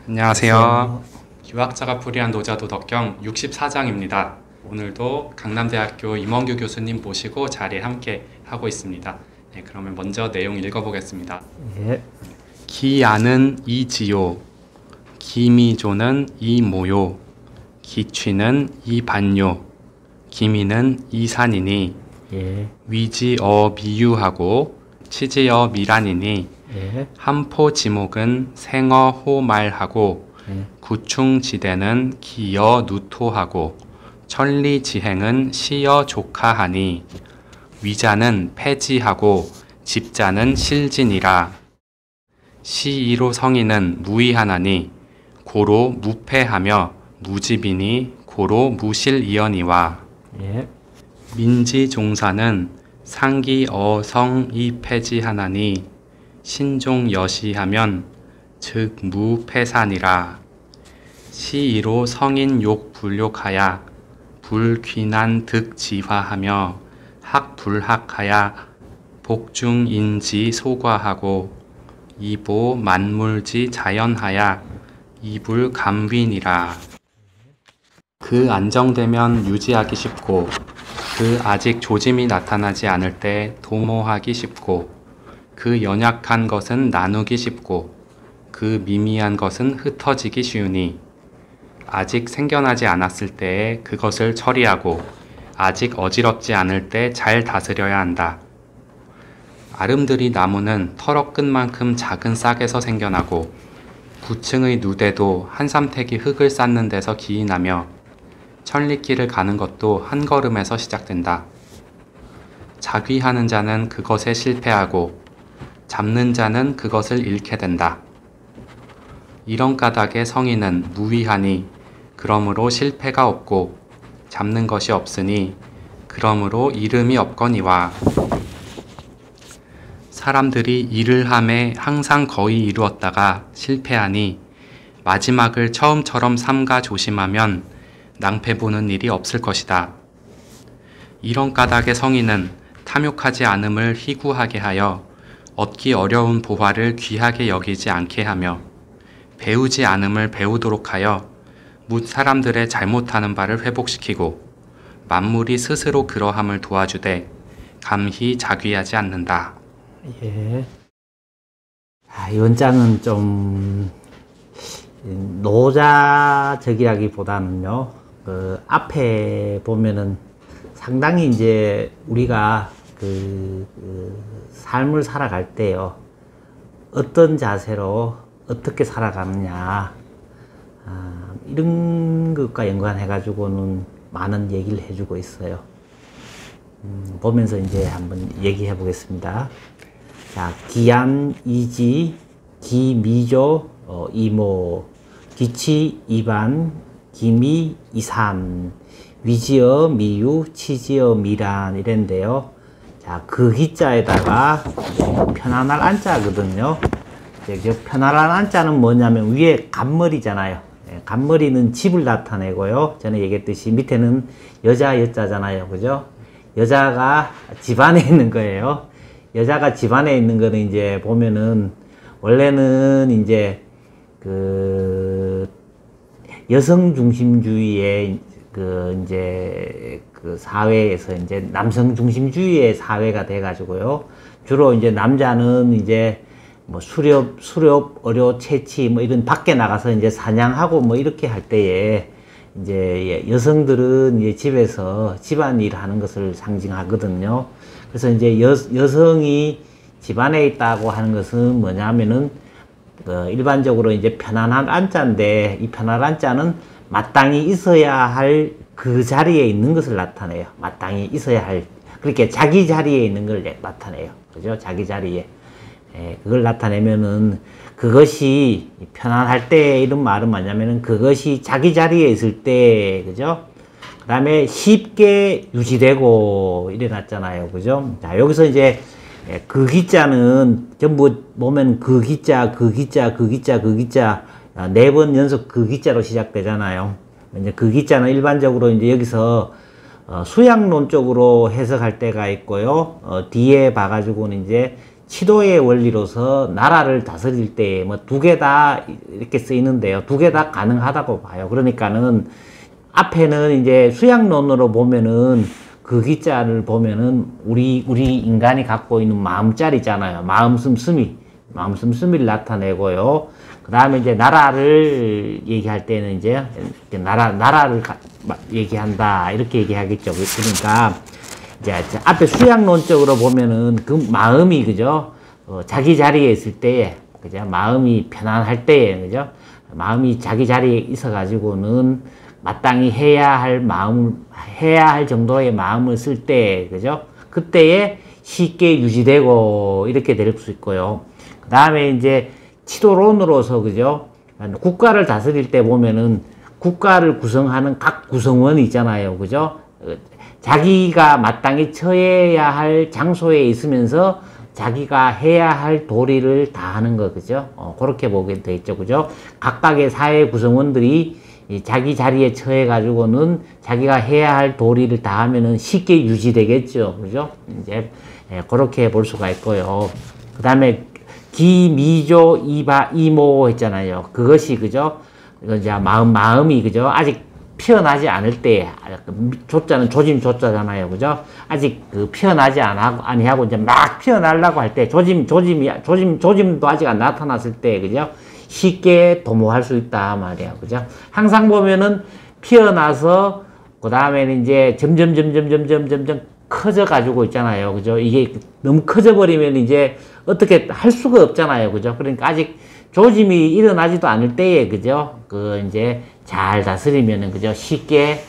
안녕하세요. 유학자가 풀이한 노자도덕경 64장입니다. 오늘도 강남대학교 임원규 교수님 모시고 자리에 함께 하고 있습니다. 네, 그러면 먼저 내용 읽어보겠습니다. 예. 기아는 이지요, 기미조는 이모요, 기취는 이반요, 기미는 이산이니 예. 위지어 미유하고 치지어 미란이니 예. 함포지목은 생어 호말하고 예. 구충지대는 기여 누토하고 천리지행은 시여 조카하니 위자는 폐지하고 집자는 실진이라. 시이로 성인은 무의하나니 고로 무패하며 무집이니 고로 무실이언이와. 예. 민지종사는 상기어성이 폐지하나니 신종여시하면 즉 무패산이라. 시이로 성인욕 불욕하야 불귀난득지화하며 학불학하야 복중인지 소과하고 이보 만물지 자연하야 이불감윈이라. 그 안정되면 유지하기 쉽고 그 아직 조짐이 나타나지 않을 때 도모하기 쉽고 그 연약한 것은 나누기 쉽고 그 미미한 것은 흩어지기 쉬우니 아직 생겨나지 않았을 때에 그것을 처리하고 아직 어지럽지 않을 때 잘 다스려야 한다. 아름드리 나무는 털어 끝만큼 작은 싹에서 생겨나고 구층의 누대도 한 삼태기 흙을 쌓는 데서 기인하며 천리길을 가는 것도 한 걸음에서 시작된다. 자귀하는 자는 그것에 실패하고 잡는 자는 그것을 잃게 된다. 이런 까닭에 성인은 무위하니 그러므로 실패가 없고 잡는 것이 없으니 그러므로 이름이 없거니와. 사람들이 일을 함에 항상 거의 이루었다가 실패하니 마지막을 처음처럼 삼가 조심하면 낭패 보는 일이 없을 것이다. 이런 까닭의 성인은 탐욕하지 않음을 희구하게 하여 얻기 어려운 보화를 귀하게 여기지 않게 하며 배우지 않음을 배우도록 하여 뭇 사람들의 잘못하는 바를 회복시키고 만물이 스스로 그러함을 도와주되 감히 자귀하지 않는다. 예. 이 원장은 좀 노자적이라기보다는요, 그 앞에 보면은 상당히 이제 우리가 삶을 살아갈 때요, 어떤 자세로 어떻게 살아가느냐, 이런 것과 연관해가지고는 많은 얘기를 해주고 있어요. 보면서 이제 한번 얘기해 보겠습니다. 자, 기안, 이지, 기미조, 이모, 기치, 이반, 기미, 이산, 위지어, 미유, 치지어, 미란 이랬는데요. 자, 그 기자에다가 편안할 안자거든요. 편안한 안자는 뭐냐면 위에 간머리잖아요. 간머리는 집을 나타내고요. 전에 얘기했듯이 밑에는 여자, 여자잖아요. 그죠? 여자가 집안에 있는 거예요. 여자가 집안에 있는 거는 이제 보면은 원래는 이제 그 여성 중심주의의 이제 사회에서 이제 남성 중심주의의 사회가 돼 가지고요. 주로 이제 남자는 이제 뭐 수렵, 어료, 채취 뭐 이런 밖에 나가서 이제 사냥하고 뭐 이렇게 할 때에 이제 여성들은 이제 집에서 집안일 하는 것을 상징하거든요. 그래서 이제 여성이 집안에 있다고 하는 것은 뭐냐면은 일반적으로 이제 편안한 안자인데 이 편안한 안자는 마땅히 있어야 할 그 자리에 있는 것을 나타내요. 마땅히 있어야 할, 그렇게 자기 자리에 있는 걸 나타내요. 그죠? 자기 자리에. 그걸 나타내면은 그것이 편안할 때 이런 말은 뭐냐면은 그것이 자기 자리에 있을 때, 그죠? 그 다음에 쉽게 유지되고 이래 놨잖아요. 그죠? 자, 여기서 이제 그 기자는 전부 보면 그 기자, 그 기자, 그 기자, 그 기자 4번 연속 그 기자로 시작되잖아요. 이제 그 기자는 일반적으로 이제 여기서 수양론 쪽으로 해석할 때가 있고요. 뒤에 봐가지고는 이제 치도의 원리로서 나라를 다스릴 때 뭐 두 개 다 이렇게 쓰이는데요. 두 개 다 가능하다고 봐요. 그러니까는 앞에는 이제 수양론으로 보면은 그 기자를 보면은 우리 인간이 갖고 있는 마음자리잖아요. 마음 씀씀이를 나타내고요. 그 다음에 이제 나라를 얘기할 때는 이제 나라를 얘기한다 이렇게 얘기하겠죠. 그러니까 이제 앞에 수양론적으로 보면은 그 마음이 그죠 자기 자리에 있을 때에 그죠 마음이 편안할 때에 그죠 마음이 자기 자리에 있어 가지고는 마땅히 해야 할 정도의 마음을 쓸 때 그죠 그때에 쉽게 유지되고 이렇게 될 수 있고요. 그 다음에 이제 치도론으로서 그죠 국가를 다스릴 때 보면은 국가를 구성하는 각 구성원이 있잖아요. 그죠 자기가 마땅히 처해야 할 장소에 있으면서 자기가 해야 할 도리를 다 하는 거, 그죠? 그렇게 보게 돼 있죠, 그죠? 각각의 사회 구성원들이 자기 자리에 처해가지고는 자기가 해야 할 도리를 다 하면은 쉽게 유지되겠죠, 그죠? 이제, 그렇게 볼 수가 있고요. 그 다음에, 기, 미조, 이바, 이모 했잖아요. 그것이, 그죠? 이제 마음이, 그죠? 아직 피어나지 않을 때, 조자는 조짐 조자잖아요. 그죠? 아직 피어나지 아니하고 이제 막 피어나려고 할 때, 조짐도 아직 안 나타났을 때, 그죠? 쉽게 도모할 수 있다 말이야. 그죠? 항상 보면은 피어나서, 그 다음에는 이제 점점 커져 가지고 있잖아요. 그죠? 이게 너무 커져 버리면 이제 어떻게 할 수가 없잖아요. 그죠? 그러니까 아직 조짐이 일어나지도 않을 때에, 그죠? 이제 잘 다스리면은, 그죠? 쉽게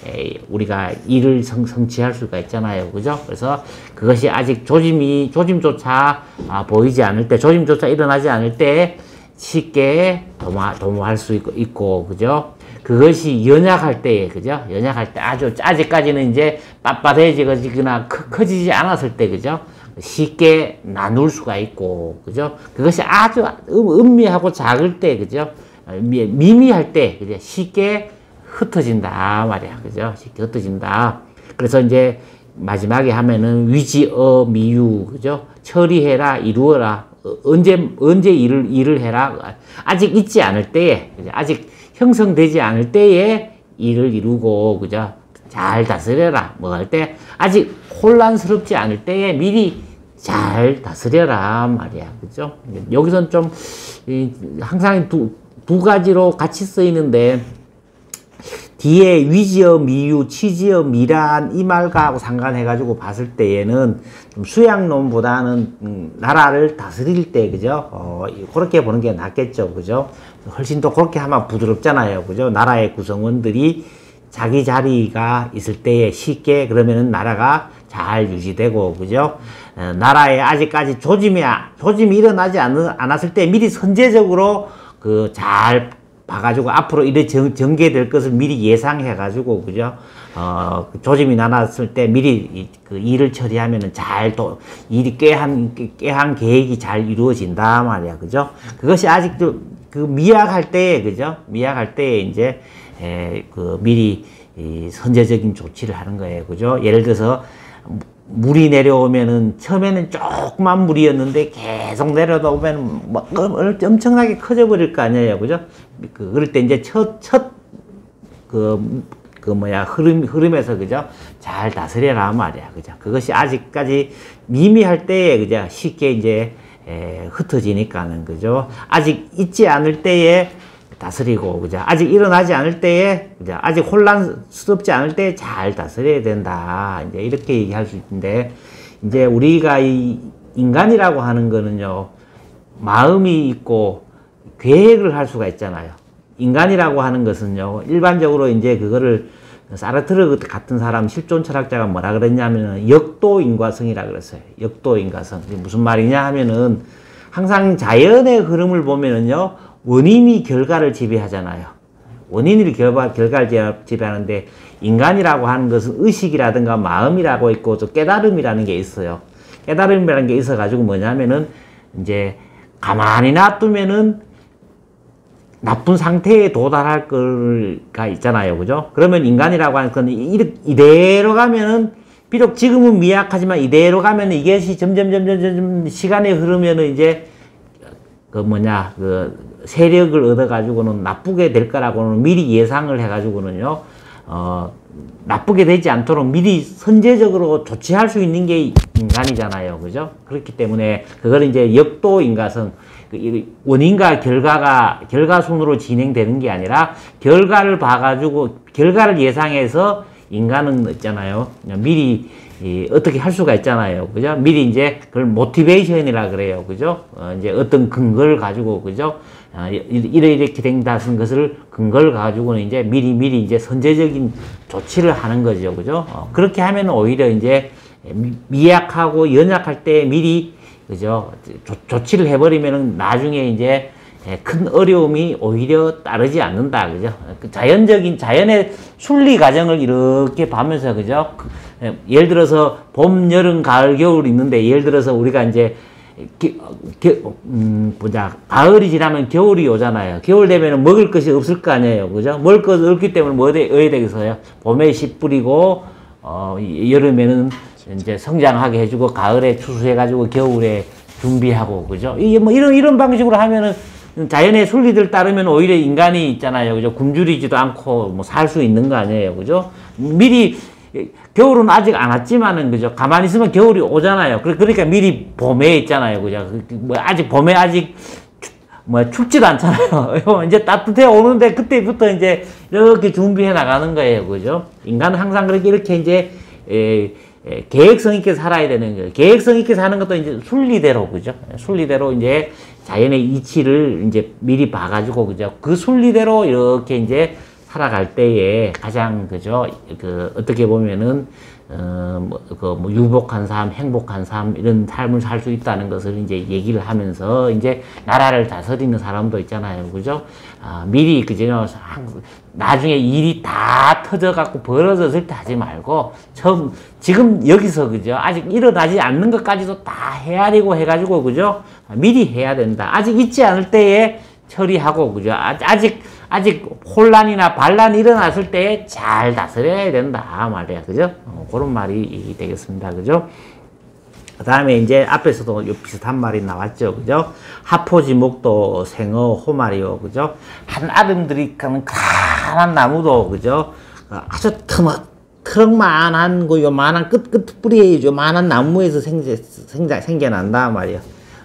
우리가 일을 성취할 수가 있잖아요. 그죠? 그래서 그것이 아직 조짐조차 보이지 않을 때, 조짐조차 일어나지 않을 때 쉽게 도모할 수 있고, 그죠? 그것이 연약할 때에, 그죠? 연약할 때 아직까지는 이제 빳빳해지거나 커지지 않았을 때, 그죠? 쉽게 나눌 수가 있고, 그죠? 그것이 아주 은미하고 작을 때, 그죠? 미미할 때, 그죠? 쉽게 흩어진다 말이야, 그죠? 쉽게 흩어진다. 그래서 이제 마지막에 하면은 위지어 미유, 그죠? 처리해라, 이루어라. 언제 일을 해라. 아직 있지 않을 때에, 그죠? 아직 형성되지 않을 때에 일을 이루고, 그죠? 잘 다스려라. 뭐 할 때, 아직 혼란스럽지 않을 때에 미리 잘 다스려라 말이야. 그죠? 여기선 좀 항상 두 가지로 같이 쓰이는데 뒤에 위지어 미유, 치지어 미란 이 말과 상관해가지고 봤을 때에는 좀 수양론보다는 나라를 다스릴 때, 그죠? 그렇게 보는 게 낫겠죠. 그죠? 훨씬 더 그렇게 하면 부드럽잖아요. 그죠? 나라의 구성원들이 자기 자리가 있을 때에 쉽게 그러면은 나라가 잘 유지되고, 그죠? 나라에 아직까지 조짐이 일어나지 않았을 때 미리 선제적으로 잘 봐가지고 앞으로 이래 전개될 것을 미리 예상해가지고, 그죠? 조짐이 나눴을 때 미리 일을 처리하면은 일이 꾀한 계획이 잘 이루어진다 말이야. 그죠? 그것이 아직도 미약할 때, 그죠? 미약할 때 이제 미리 선제적인 조치를 하는 거예요. 그죠? 예를 들어서 물이 내려오면은 처음에는 조그만 물이었는데 계속 내려오면 엄청나게 커져 버릴 거 아니에요. 그죠? 그럴 때 이제 흐름에서, 그죠? 잘 다스려라 말이야. 그죠? 그것이 아직까지 미미할 때에, 그죠? 쉽게 이제 흩어지니까는, 그죠? 아직 있지 않을 때에 다스리고, 그죠? 아직 일어나지 않을 때에, 그죠? 아직 혼란스럽지 않을 때 잘 다스려야 된다. 이제 이렇게 얘기할 수 있는데, 이제 우리가 이 인간이라고 하는 거는요, 마음이 있고 계획을 할 수가 있잖아요. 인간이라고 하는 것은요, 일반적으로 이제 그거를 사르트르 같은 사람, 실존 철학자가 뭐라 그랬냐면은 역도인과성이라 그랬어요. 역도인과성. 무슨 말이냐 하면은 항상 자연의 흐름을 보면은요, 원인이 결과를 지배하잖아요. 원인이 결과를 지배하는데 인간이라고 하는 것은 의식이라든가 마음이라고 있고 또 깨달음이라는 게 있어요. 깨달음이라는 게 있어가지고 뭐냐면은 이제 가만히 놔두면은 나쁜 상태에 도달할 거가 있잖아요. 그죠? 그러면 인간이라고 하는 건 이대로 가면은 비록 지금은 미약하지만 이대로 가면 이것이 점점 시간이 흐르면은 이제 세력을 얻어가지고는 나쁘게 될 거라고는 미리 예상을 해가지고는요, 나쁘게 되지 않도록 미리 선제적으로 조치할 수 있는 게 인간이잖아요. 그죠? 그렇기 때문에 그걸 이제 역도 인과성, 원인과 결과순으로 진행되는 게 아니라 결과를 봐가지고, 결과를 예상해서 인간은 있잖아요. 미리 어떻게 할 수가 있잖아요. 그죠? 미리 이제 그걸 모티베이션이라 그래요. 그죠? 이제 어떤 근거를 가지고, 그죠? 이렇게 된다는 것을 근거를 가지고는 이제 미리 이제 선제적인 조치를 하는 거죠. 그죠? 그렇게 하면 오히려 이제 미약하고 연약할 때 미리, 그죠? 조치를 해버리면은 나중에 이제 큰 어려움이 오히려 따르지 않는다. 그죠? 자연의 순리 과정을 이렇게 보면서, 그죠? 예를 들어서 봄, 여름, 가을, 겨울 있는데, 예를 들어서 우리가 이제 가을이 지나면 겨울이 오잖아요. 겨울 되면 먹을 것이 없을 거 아니에요. 그죠? 먹을 것이 없기 때문에 뭐 어야 되겠어요? 봄에 씨 뿌리고, 여름에는 이제 성장하게 해주고, 가을에 추수해가지고, 겨울에 준비하고, 그죠? 이게 뭐 이런 방식으로 하면은 자연의 순리들 따르면 오히려 인간이 있잖아요. 그죠? 굶주리지도 않고 뭐 살 수 있는 거 아니에요. 그죠? 미리, 겨울은 아직 안 왔지만은, 그죠? 가만히 있으면 겨울이 오잖아요. 그러니까 미리 봄에 있잖아요. 그죠? 봄에 춥지도 않잖아요. 이제 따뜻해 오는데 그때부터 이제 이렇게 준비해 나가는 거예요. 그죠? 인간은 항상 이렇게 이제, 계획성 있게 살아야 되는 거예요. 계획성 있게 사는 것도 이제 순리대로, 그죠? 순리대로 이제 자연의 이치를 이제 미리 봐가지고, 그죠? 그 순리대로 이렇게 이제 살아갈 때에 가장, 그죠? 어떻게 보면은, 유복한 삶, 행복한 삶, 이런 삶을 살 수 있다는 것을 이제 얘기를 하면서, 이제 나라를 다스리는 사람도 있잖아요. 그죠? 미리, 그죠? 나중에 일이 다 터져갖고 벌어졌을 때 하지 말고, 지금 여기서, 그죠? 아직 일어나지 않는 것까지도 다 헤아리고 해가지고, 그죠? 미리 해야 된다. 아직 있지 않을 때에 처리하고, 그죠? 아직 혼란이나 반란이 일어났을 때 잘 다스려야 된다 말이야. 그죠? 그런 말이 되겠습니다. 그죠? 그 다음에 이제 앞에서도 비슷한 말이 나왔죠. 그죠? 하포지목도 생어 호말이요. 그죠? 한아름들이 가는 가난 나무도, 그죠? 아주 트럭만한 요만한 끝 뿌리에 요만한 나무에서 생겨난다 말이야.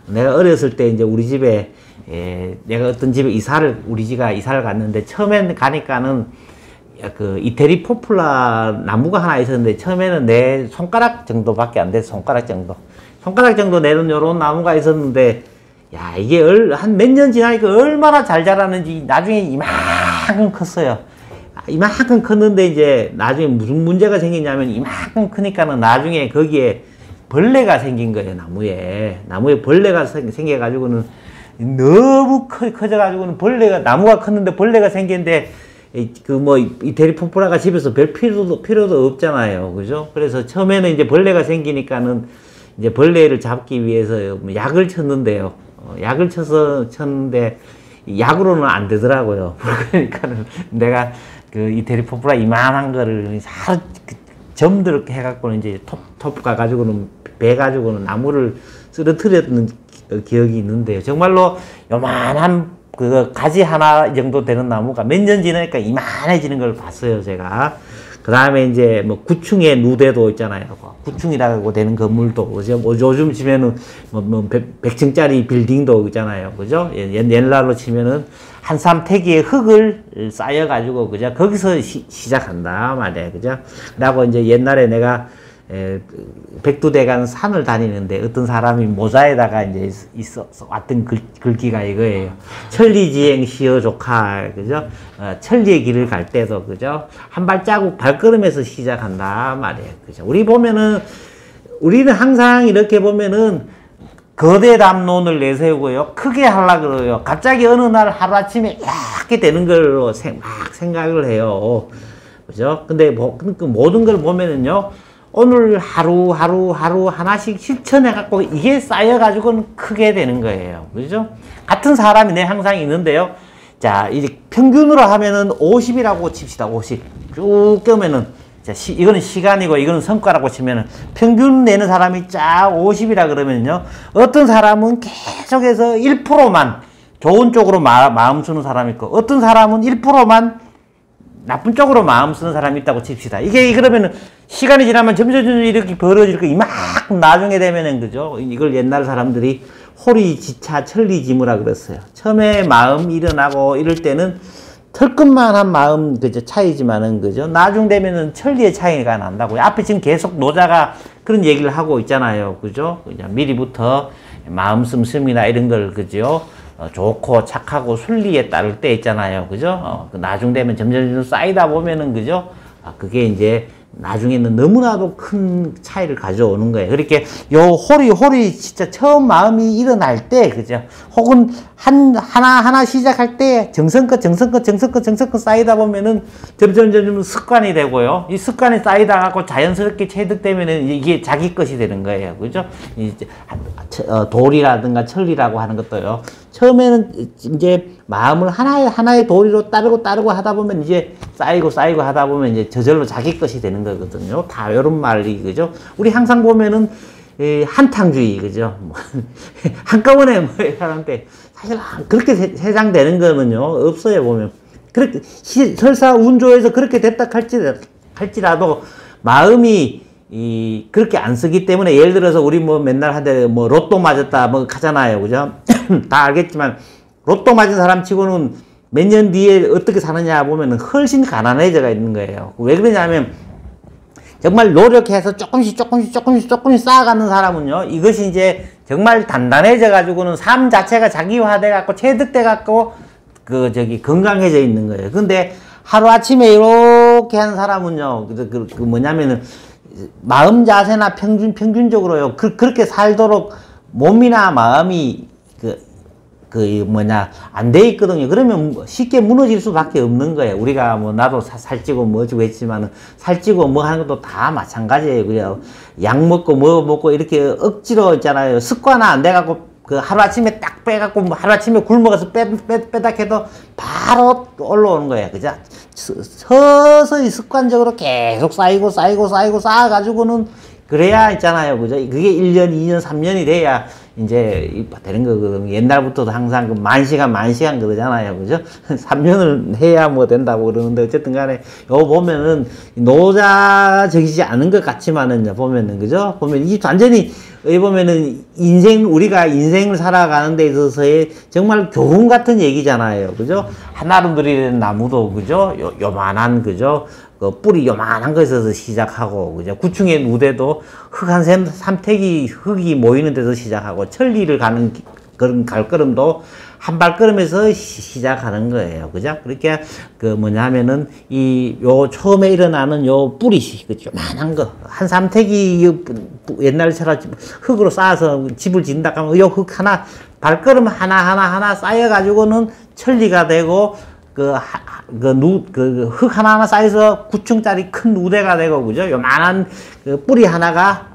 내가 어렸을 때 이제 우리 집에 내가 어떤 집에 우리 집가 이사를 갔는데, 처음엔 가니까는 이태리 포플라 나무가 하나 있었는데, 처음에는 내 손가락 정도밖에 안 됐어. 손가락 정도 내는 요런 나무가 있었는데, 야, 이게 한 몇 년 지나니까 얼마나 잘 자라는지 나중에 이만큼 컸어요. 이만큼 컸는데, 이제 나중에 무슨 문제가 생기냐면, 이만큼 크니까는 나중에 거기에 벌레가 생긴 거예요. 나무에 벌레가 생겨가지고는 너무 커져가지고는 나무가 컸는데 벌레가 생겼는데, 이태리 포플라가 집에서 별 필요도 없잖아요. 그죠? 그래서 처음에는 이제 벌레가 생기니까는 이제 벌레를 잡기 위해서 약을 쳤는데요. 약을 쳤는데, 약으로는 안 되더라고요. 그러니까는 내가 이태리 포플라 이만한 거를 점들게 해갖고는 이제 톱 가가지고는 베가지고는 나무를 쓰러뜨렸던 기억이 있는데요. 정말로 요만한 가지 하나 정도 되는 나무가 몇 년 지나니까 이만해지는 걸 봤어요, 제가. 그 다음에 이제 구층의 누대도 있잖아요. 구층이라고 되는 건물도, 그죠? 요즘 치면은 100층짜리 빌딩도 있잖아요. 그죠? 옛날로 치면은 한삼 태기의 흙을 쌓여가지고, 그죠? 거기서 시작한다 말이에요. 그죠? 그리고 이제 옛날에 내가 백두대간 산을 다니는데 어떤 사람이 모자에다가 이제 왔던 글귀가 이거예요. 천리지행 시어 조카, 그죠? 천리의 길을 갈 때도, 그죠? 한 발자국 발걸음에서 시작한다 말이에요. 그죠? 우리는 항상 이렇게 보면은 거대 담론을 내세우고요. 크게 하려고 그래요. 갑자기 어느 날 하루아침에 이렇게 되는 걸로 막 생각을 해요. 그죠? 근데 모든 걸 보면은요. 오늘 하루 하나씩 실천해갖고 이게 쌓여가지고는 크게 되는 거예요. 그죠? 같은 사람이 항상 있는데요. 자, 이제 평균으로 하면은 50이라고 칩시다. 50. 쭉 껴면은 자, 이거는 시간이고 이거는 성과라고 치면은 평균 내는 사람이 쫙 50이라 그러면요. 어떤 사람은 계속해서 1%만 좋은 쪽으로 마음 쓰는 사람이 있고 어떤 사람은 1%만 나쁜 쪽으로 마음 쓰는 사람이 있다고 칩시다. 이게 그러면은 시간이 지나면 점점 이렇게 벌어질 거 이만큼 나중에 되면은 그죠? 이걸 옛날 사람들이 호리지차 천리지무라 그랬어요. 처음에 마음 일어나고 이럴 때는 털끝만한 마음 그죠 차이지만은 그죠 나중 되면은 천리의 차이가 난다고요. 앞에 지금 계속 노자가 그런 얘기를 하고 있잖아요. 그죠? 그냥 미리부터 마음 씀씀이나 이런 걸 그죠 좋고 착하고 순리에 따를 때 있잖아요. 그죠? 나중 되면 점점 쌓이다 보면은 그죠 그게 이제 나중에는 너무나도 큰 차이를 가져오는 거예요. 그렇게 요 호리 진짜 처음 마음이 일어날 때 그죠? 혹은 하나 시작할 때 정성껏 쌓이다 보면은 점점 습관이 되고요. 이 습관이 쌓이다 갖고 자연스럽게 체득되면은 이게 자기 것이 되는 거예요. 그죠? 이제 돌이라든가 천리라고 하는 것도요. 처음에는 이제 마음을 하나의 도리로 따르고 하다 보면 이제 쌓이고 하다 보면 이제 저절로 자기 것이 되는 거거든요. 다 이런 말이 그죠? 우리 항상 보면은 한탕주의 그죠? 한꺼번에 뭐 하는데 사실 그렇게 세상되는 거는요 없어요 보면. 그렇게 설사 운조에서 그렇게 됐다 할지라도 마음이 그렇게 안 쓰기 때문에 예를 들어서 우리 뭐 맨날 하되 뭐 로또 맞았다 뭐 하잖아요. 그죠? 다 알겠지만 로또 맞은 사람 치고는 몇 년 뒤에 어떻게 사느냐 보면은 훨씬 가난해져가 있는 거예요. 왜 그러냐면 정말 노력해서 조금씩 쌓아가는 사람은요 이것이 이제 정말 단단해져 가지고는 삶 자체가 자기화돼 갖고 체득돼 갖고 건강해져 있는 거예요. 근데 하루아침에 이렇게 하는 사람은요 뭐냐면은 마음 자세나 평균적으로요 그렇게 살도록 몸이나 마음이 안 돼 있거든요. 그러면 쉽게 무너질 수밖에 없는 거예요. 우리가 뭐 나도 살찌고 뭐지고 했지만은 살찌고 뭐 하는 것도 다 마찬가지예요. 그냥 약 먹고 뭐 먹고 이렇게 억지로 있잖아요. 습관화 안 돼갖고 하루아침에 딱 빼갖고 뭐 하루아침에 굶어가서 빼다 해도 바로 올라오는 거예요. 그죠? 서서히 습관적으로 계속 쌓아가지고는 그래야 있잖아요. 그죠? 그게 1년, 2년, 3년이 돼야 이제 되는 거거든요. 옛날부터도 항상 만시간 그러잖아요. 그죠? 3년을 해야 뭐 된다고 그러는데 어쨌든 간에 요 보면은 노자적이지 않은 것 같지만은 보면은 그죠? 보면 이 완전히 여기 보면은 우리가 인생을 살아가는 데 있어서의 정말 교훈 같은 얘기잖아요. 그죠? 한아름드리는 나무도 그죠? 요만한 그죠? 뿌리 요만한 것에서 시작하고, 그죠? 구충의 누대도 흙 삼택이 흙이 모이는 데서 시작하고, 천리를 가는 그런 갈걸음도 한 발걸음에서 시작하는 거예요. 그죠? 그렇게, 뭐냐면은, 요 처음에 일어나는 요 뿌리, 그죠? 요만한 거. 한 삼택이 옛날처럼 흙으로 쌓아서 집을 짓는다 하면 요 흙 발걸음 하나 쌓여가지고는 천리가 되고, 흙 하나하나 쌓여서 9층짜리 큰 우대가 되고, 그죠? 요만한 뿌리 하나가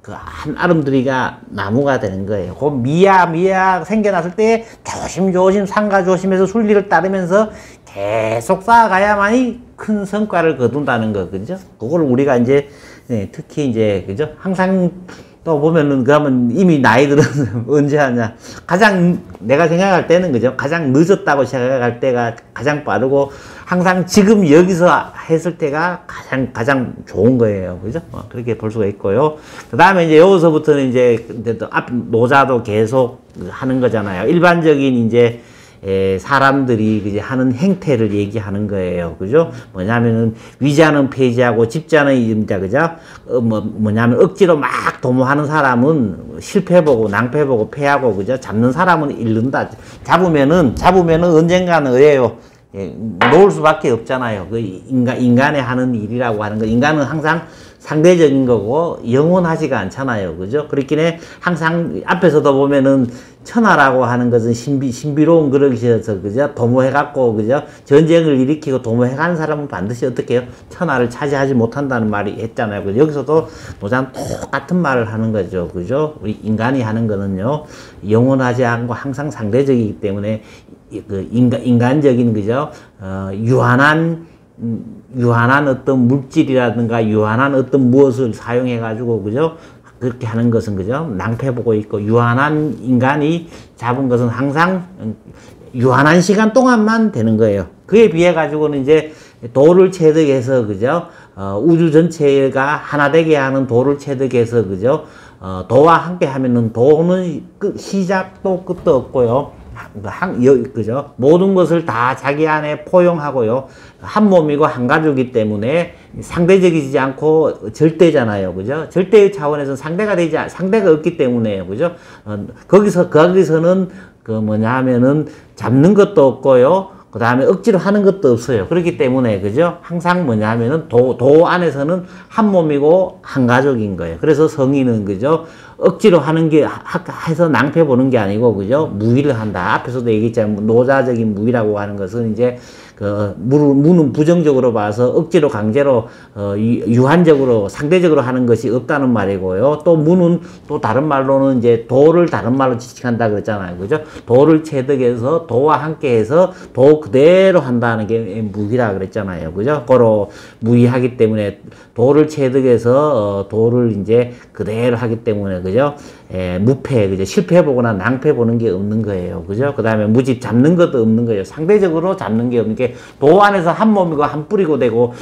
한 아름드리가 나무가 되는 거예요. 그 미야 생겨났을 때 조심 상가 조심해서 순리를 따르면서 계속 쌓아가야만이 큰 성과를 거둔다는 거, 그죠? 그걸 우리가 이제, 특히 이제, 그죠? 항상 또 보면은 그러면 이미 나이들은 언제 하냐 내가 생각할 때는 그죠 가장 늦었다고 생각할 때가 가장 빠르고 항상 지금 여기서 했을 때가 가장 좋은 거예요. 그죠? 그렇게 볼 수가 있고요. 그 다음에 이제 여기서부터는 이제 앞 노자도 계속 하는 거잖아요. 일반적인 이제 사람들이 그제 하는 행태를 얘기하는 거예요. 그죠? 뭐냐면은 위자는 폐지하고 집자는 임자, 그죠? 뭐냐면 억지로 막 도모하는 사람은 실패보고 낭패보고 패하고, 그죠? 잡는 사람은 잃는다. 잡으면은 언젠가는 의예요. 놓을 수밖에 없잖아요. 인간의 하는 일이라고 하는 거. 인간은 항상 상대적인 거고 영원하지가 않잖아요. 그죠? 그렇긴 해. 항상 앞에서도 보면은 천하라고 하는 것은 신비로운 그릇이어서, 그죠? 도모해갖고, 그죠? 전쟁을 일으키고 도모해가는 사람은 반드시 어떻게 해요? 천하를 차지하지 못한다는 말이 했잖아요. 그죠? 여기서도 노자는 똑같은 말을 하는 거죠. 그죠? 우리 인간이 하는 거는요, 영원하지 않고 항상 상대적이기 때문에, 인간적인, 그죠? 유한한 유한한 어떤 물질이라든가 유한한 어떤 무엇을 사용해 가지고 그죠? 그렇게 하는 것은 그죠? 낭패 보고 있고 유한한 인간이 잡은 것은 항상 유한한 시간 동안만 되는 거예요. 그에 비해 가지고는 이제 도를 체득해서 그죠? 우주 전체가 하나 되게 하는 도를 체득해서 그죠? 도와 함께 하면은 도는 시작도 끝도 없고요. 그죠? 모든 것을 다 자기 안에 포용하고요. 한 몸이고 한 가족이기 때문에 상대적이지 않고 절대잖아요. 그죠? 절대의 차원에서 상대가 없기 때문에요. 그죠? 거기서는 그 뭐냐 하면은 잡는 것도 없고요. 그 다음에 억지로 하는 것도 없어요. 그렇기 때문에, 그죠? 항상 뭐냐 하면은 도 안에서는 한 몸이고 한 가족인 거예요. 그래서 성인은, 그죠? 억지로 하는 게, 해서 낭패 보는 게 아니고, 그죠? 무의를 한다. 앞에서도 얘기했잖아요. 노자적인 무의라고 하는 것은 이제, 무는 부정적으로 봐서 억지로 강제로, 유한적으로, 상대적으로 하는 것이 없다는 말이고요. 또 무는 또 다른 말로는 이제 도를 다른 말로 지칭한다 그랬잖아요. 그죠? 도를 체득해서 도와 함께 해서 도 그대로 한다는 게 무의라 그랬잖아요. 그죠? 고로 무의하기 때문에 도를 체득해서, 도를 이제 그대로 하기 때문에, 그죠? 무패, 그죠? 실패해보거나 낭패보는 게 없는 거예요. 그죠? 그 다음에 무집 잡는 것도 없는 거예요. 상대적으로 잡는 게 없는 게 도 안에서 한 몸이고 한 뿌리고 되고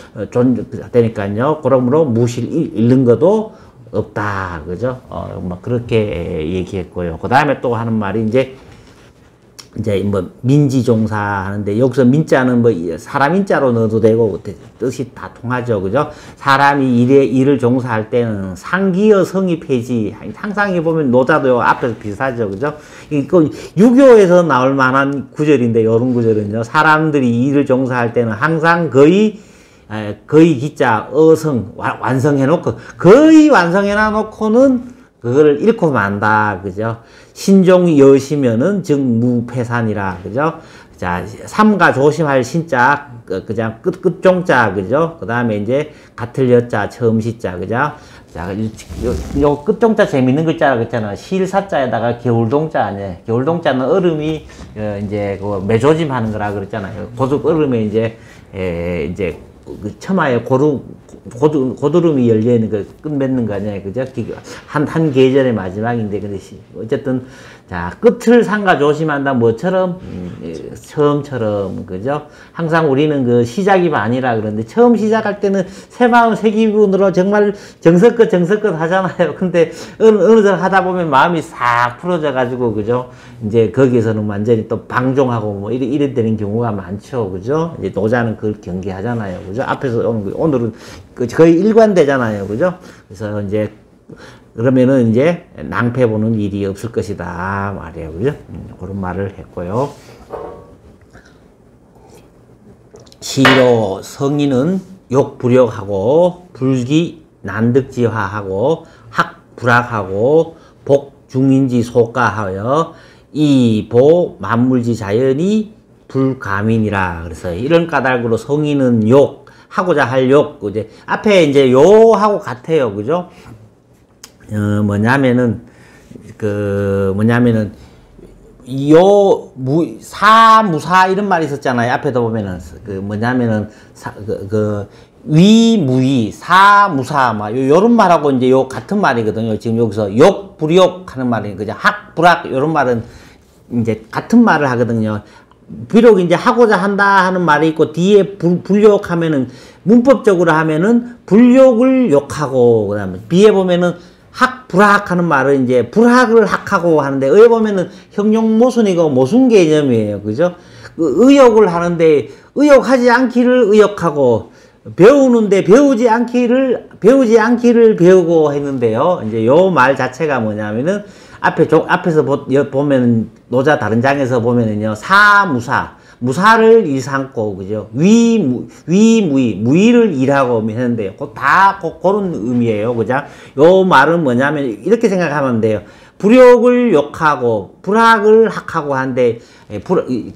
되니까요. 그러므로 무실 잃는 것도 없다. 그죠? 뭐 그렇게 얘기했고요. 그 다음에 또 하는 말이 이제 뭐 민지종사 하는데 여기서 민자는 뭐 사람 인자로 넣어도 되고 뜻이 다 통하죠. 그죠? 사람이 일을 종사할 때는 상기어 성의 폐지 항상 보면 노자도 앞에서 비슷하죠. 그죠? 이거 유교에서 나올 만한 구절인데 이런 구절은요. 사람들이 일을 종사할 때는 항상 거의 기자 어성 완성해 놓고 거의 완성해 놓고는 그거를 잃고 만다. 그죠? 신종 여시면은 즉 무패산이라. 그죠? 자, 삼가 조심할 신자, 그냥 끝종자. 그죠? 그 다음에 이제 같을 여자, 처음 시자. 그죠? 자, 요 끝종자 재밌는 글자라고 했잖아. 실사자에다가 겨울동자 아니에요. 겨울동자는 얼음이, 이제, 매조짐 하는 거라 그랬잖아요. 고속 얼음에 이제 그 처마에 고드름이 열려있는 거 끝맺는 거 아니에요. 그죠? 한 계절의 마지막인데, 근데 어쨌든, 자, 끝을 삼가 조심한다. 뭐처럼? 처음처럼, 그죠? 항상 우리는 그 시작이 반이라 그러는데, 처음 시작할 때는 새 마음, 새 기분으로 정말 정성껏 하잖아요. 근데 어느덧 하다 보면 마음이 싹 풀어져가지고, 그죠? 이제 거기에서는 완전히 또 방종하고 뭐 이래 되는 경우가 많죠. 그죠? 이제 노자는 그걸 경계하잖아요. 그죠? 앞에서 오늘은 거의 일관되잖아요. 그죠? 그래서 이제 그러면은 이제 낭패 보는 일이 없을 것이다 말이에요. 그죠? 그런 말을 했고요. 시로 성인은 욕불욕하고 불기 난득지화하고 학불학하고 복중인지 소가하여 이보 만물지 자연이 불가민이라. 그래서 이런 까닭으로 성인은 욕 하고자 할 욕, 이제 앞에 이제 요하고 같아요. 그죠? 뭐냐면은 사무사 이런 말이 있었잖아요. 앞에도 보면은 뭐냐면은 위무위 사무사 막 요런 말하고 이제 요 같은 말이거든요. 지금 여기서 욕 불욕 하는 말이 그죠? 학불학 요런 말은 이제 같은 말을 하거든요. 비록 이제 하고자 한다 하는 말이 있고 뒤에 불욕하면은 문법적으로 하면은 불욕을 욕하고 그다음에 비에 보면은 학불학 하는 말은 이제 불학을 학하고 하는데 의에 보면은 형용모순이고 모순 개념이에요. 그죠? 의욕을 하는데 의욕하지 않기를 의욕하고 배우는데 배우지 않기를 배우고 했는데요. 이제 요 말 자체가 뭐냐면은 앞에서 보면 노자 다른 장에서 보면은요. 무사를 일삼고 그죠? 무의를 일하고 했는데요. 그런 의미예요. 그죠? 요 말은 뭐냐면 이렇게 생각하면 돼요. 불욕을 욕하고 불학을 학하고 한데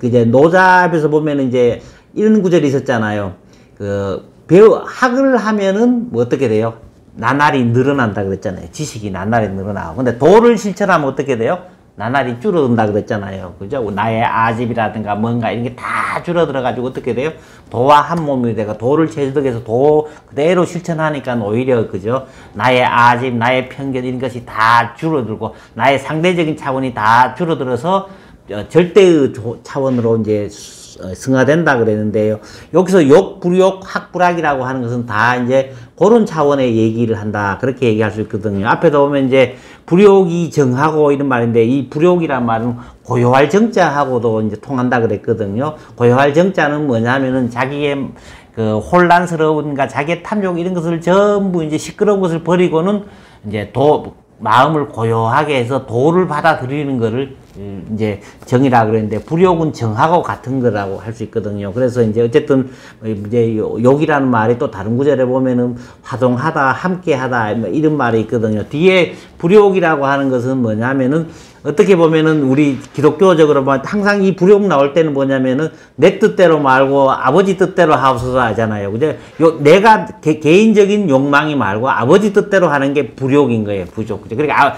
이제 노자 앞에서 보면은 이제 이런 구절이 있었잖아요. 학을 하면은 뭐 어떻게 돼요? 나날이 늘어난다 그랬잖아요. 지식이 나날이 늘어나고. 근데 도를 실천하면 어떻게 돼요? 나날이 줄어든다 그랬잖아요. 그죠? 나의 아집이라든가 뭔가 이런 게 다 줄어들어가지고 어떻게 돼요? 도와 한 몸이 되고 도를 체득해서 도 그대로 실천하니까 오히려 그죠? 나의 아집, 나의 편견 이런 것이 다 줄어들고 나의 상대적인 차원이 다 줄어들어서 절대의 차원으로 이제 승화된다 그랬는데요. 여기서 욕, 불욕, 학불학이라고 하는 것은 다 이제 그런 차원의 얘기를 한다. 그렇게 얘기할 수 있거든요. 앞에도 보면 이제 불욕이 정하고 이런 말인데 이 불욕이란 말은 고요할 정자하고도 이제 통한다 그랬거든요. 고요할 정자는 뭐냐면은 자기의 그 혼란스러운가 자기의 탐욕 이런 것을 전부 이제 시끄러운 것을 버리고는 이제 마음을 고요하게 해서 도를 받아들이는 거를 이제 정이라 그랬는데 불욕은 정하고 같은 거라고 할 수 있거든요. 그래서 이제 어쨌든 이제 욕이라는 말이 또 다른 구절에 보면은 화동하다, 함께하다 이런 말이 있거든요. 뒤에 불욕이라고 하는 것은 뭐냐면은 어떻게 보면은 우리 기독교적으로 보면 항상 이 불욕 나올 때는 뭐냐면은 내 뜻대로 말고 아버지 뜻대로 하옵소서 하잖아요. 그죠? 내가 개인적인 욕망이 말고 아버지 뜻대로 하는 게 불욕인 거예요. 부족. 그죠? 그러니까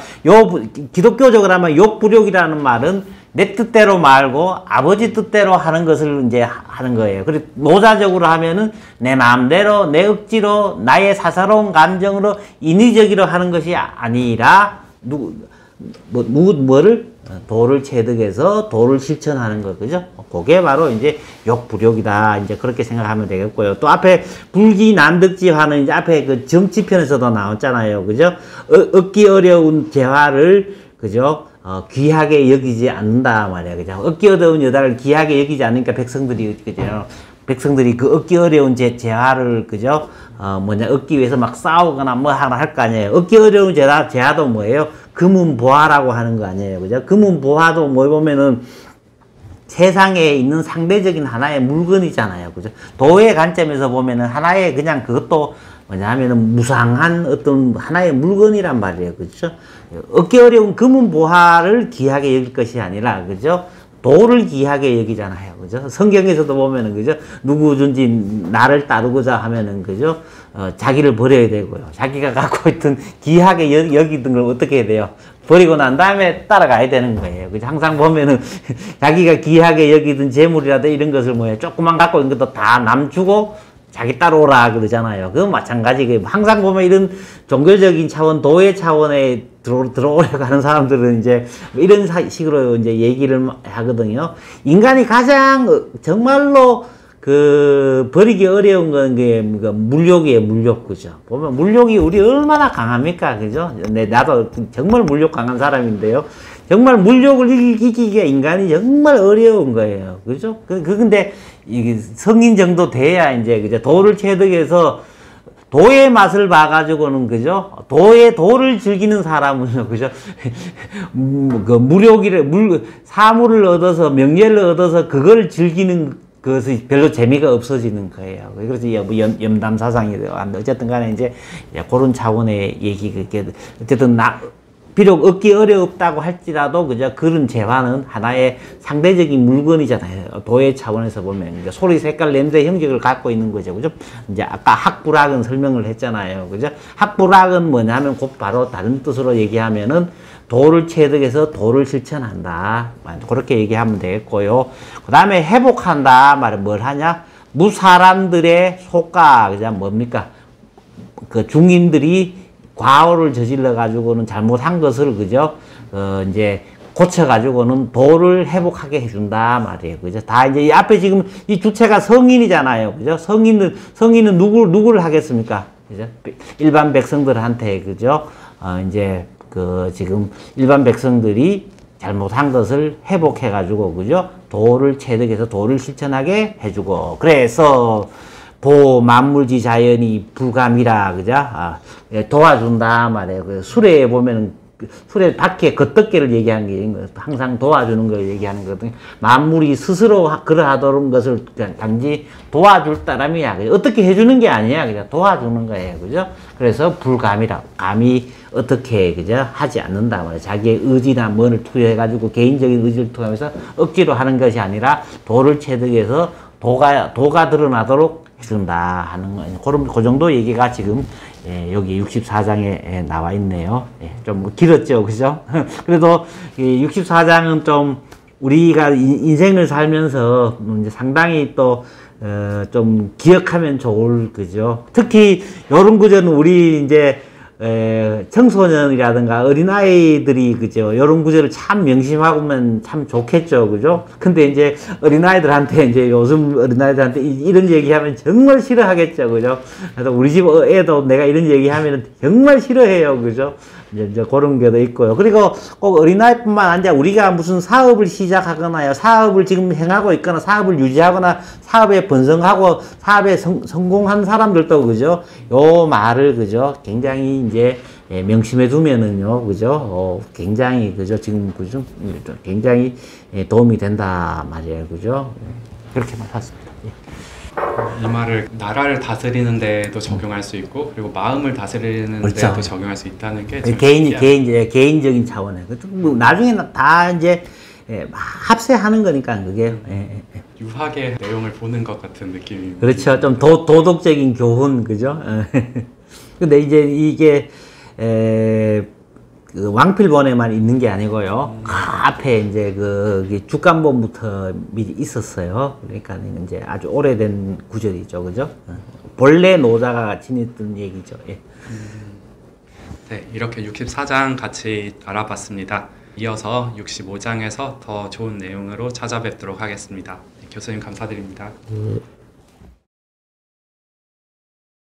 기독교적으로 하면 욕 불욕이라는 말은 내 뜻대로 말고 아버지 뜻대로 하는 것을 이제 하는 거예요. 그리고 노자적으로 하면은 내 마음대로 내 억지로 나의 사사로운 감정으로 인위적으로 하는 것이 아니라 뭐를 도를 체득해서 도를 실천하는 거 그죠? 그게 바로 이제 욕불욕이다. 이제 그렇게 생각하면 되겠고요. 또 앞에 불기난득지화는 이제 앞에 그 정치편에서도 나왔잖아요. 그죠? 얻기 어려운 재화를 그죠? 귀하게 여기지 않는다 말이야. 그죠? 얻기 어려운 여자를 귀하게 여기지 않으니까 백성들이 그죠? 백성들이 그 얻기 어려운 재화를 그죠? 얻기 위해서 막 싸우거나 뭐 하나 할 거 아니에요. 얻기 어려운 재화도 뭐예요? 금은보화라고 하는 거 아니에요. 그죠? 금은보화도 뭐 보면은 세상에 있는 상대적인 하나의 물건이잖아요. 그죠? 도의 관점에서 보면은 하나의 그냥 그것도 뭐냐면은 무상한 어떤 하나의 물건이란 말이에요. 그죠? 얻기 어려운 금은보화를 귀하게 여길 것이 아니라, 그죠? 도를 귀하게 여기잖아요. 그죠? 성경에서도 보면은, 그죠? 누구든지 나를 따르고자 하면은, 그죠? 자기를 버려야 되고요. 자기가 갖고 있던 귀하게 여기던 걸 어떻게 해야 돼요? 버리고 난 다음에 따라가야 되는 거예요. 그죠? 항상 보면은, 자기가 귀하게 여기던 재물이라도 이런 것을 뭐예요? 조금만 갖고 있는 것도 다 남 주고, 자기 따라오라 그러잖아요. 그건 마찬가지고 항상 보면 이런 종교적인 차원, 도의 차원에 들어오려고 하는 사람들은 이제 이런 식으로 이제 얘기를 하거든요. 인간이 가장 정말로 버리기 어려운 건 게 물욕이에요, 물욕. 그죠? 보면 물욕이 우리 얼마나 강합니까? 그죠? 나도 정말 물욕 강한 사람인데요. 정말 물욕을 이기기가 인간이 정말 어려운 거예요. 그죠? 근데 이게 성인 정도 돼야 이제, 그죠? 도를 체득해서 도의 맛을 봐가지고는, 그죠? 도를 즐기는 사람은요, 그죠? 사물을 얻어서, 명예를 얻어서 그걸 즐기는 그것이 별로 재미가 없어지는 거예요. 그래서 염담사상이 어쨌든 간에 이제 그런 차원의 얘기, 어쨌든 비록 얻기 어렵다고 할지라도, 그죠? 그런 재화는 하나의 상대적인 물건이잖아요. 도의 차원에서 보면. 이제 소리, 색깔, 냄새, 형식을 갖고 있는 거죠. 그죠? 이제 아까 학불학은 설명을 했잖아요. 그죠? 학불학은 뭐냐면 곧 바로 다른 뜻으로 얘기하면은 도를 체득해서 도를 실천한다. 그렇게 얘기하면 되겠고요. 그 다음에 회복한다. 말은 뭘 하냐? 무사람들의 속가. 그죠? 뭡니까? 그 중인들이 과오를 저질러 가지고는 잘못한 것을, 그죠? 이제 고쳐 가지고는 도를 회복하게 해준다 말이에요. 그죠? 다 이제 이 앞에 지금 이 주체가 성인이잖아요. 그죠? 성인은 누구를 하겠습니까? 그죠? 일반 백성들한테, 그죠? 이제 지금 일반 백성들이 잘못한 것을 회복해 가지고, 그죠? 도를 체득해서 도를 실천하게 해주고, 그래서 만물지 자연이 불감이라, 그죠? 도와준다 말이에요. 수레에 보면은, 수레 바퀴에 겉덮개를 얘기하는 게 항상 도와주는 걸 얘기하는 거거든요. 만물이 스스로 그러하도록 것을 그냥 단지 도와줄 따름이야. 그죠? 어떻게 해주는 게 아니야. 그냥 도와주는 거예요. 그죠? 그래서 불감이라. 감히 어떻게, 그죠? 하지 않는다 말이에요. 자기의 의지나 뭐를 투여해가지고 개인적인 의지를 투여하면서 억지로 하는 것이 아니라 도를 체득해서 도가 드러나도록 해준다 하는 거예요. 그 정도 얘기가 지금 예, 여기 64장에 나와 있네요. 예, 좀 길었죠, 그죠? 그래도 이 64장은 좀 우리가 인생을 살면서 이제 상당히 또 좀 기억하면 좋을, 그죠? 특히 요런 구절은 우리 이제 청소년이라든가 어린아이들이, 그죠? 요런 구절을 참 명심하고면 참 좋겠죠, 그죠? 근데 이제 어린아이들한테, 이제 요즘 어린아이들한테 이런 얘기하면 정말 싫어하겠죠, 그죠? 그래서 우리 집 애도 내가 이런 얘기하면 정말 싫어해요, 그죠? 이제 그런 게도 있고요. 그리고 꼭 어린아이뿐만 아니라 우리가 무슨 사업을 시작하거나요, 사업을 지금 행하고 있거나, 사업을 유지하거나, 사업에 번성하고, 사업에 성공한 사람들도, 그죠? 요 말을, 그죠? 굉장히 이제 명심해 두면은요, 그죠? 굉장히, 그죠? 지금, 그죠? 굉장히 도움이 된다 말이에요, 그죠? 그렇게만 샀습니다. 예. 이 말을 나라를 다스리는 데도 적용할 수 있고, 그리고 마음을 다스리는 그렇죠. 데도 적용할 수 있다는 게 좀 개인적인 차원에. 뭐 나중에는 다 이제 합세하는 거니까, 그게. 유학의 내용을 보는 것 같은 느낌이. 그렇죠. 좀 도덕적인 교훈, 그죠? 근데 이제 이게, 그 왕필본에만 있는 게 아니고요. 그 앞에 이제 그 죽간본부터 미리 있었어요. 그러니까 이제 아주 오래된 구절이죠, 그죠? 본래 노자가 지녔던 얘기죠. 예. 네, 이렇게 64장 같이 알아봤습니다. 이어서 65장에서 더 좋은 내용으로 찾아뵙도록 하겠습니다. 네, 교수님 감사드립니다.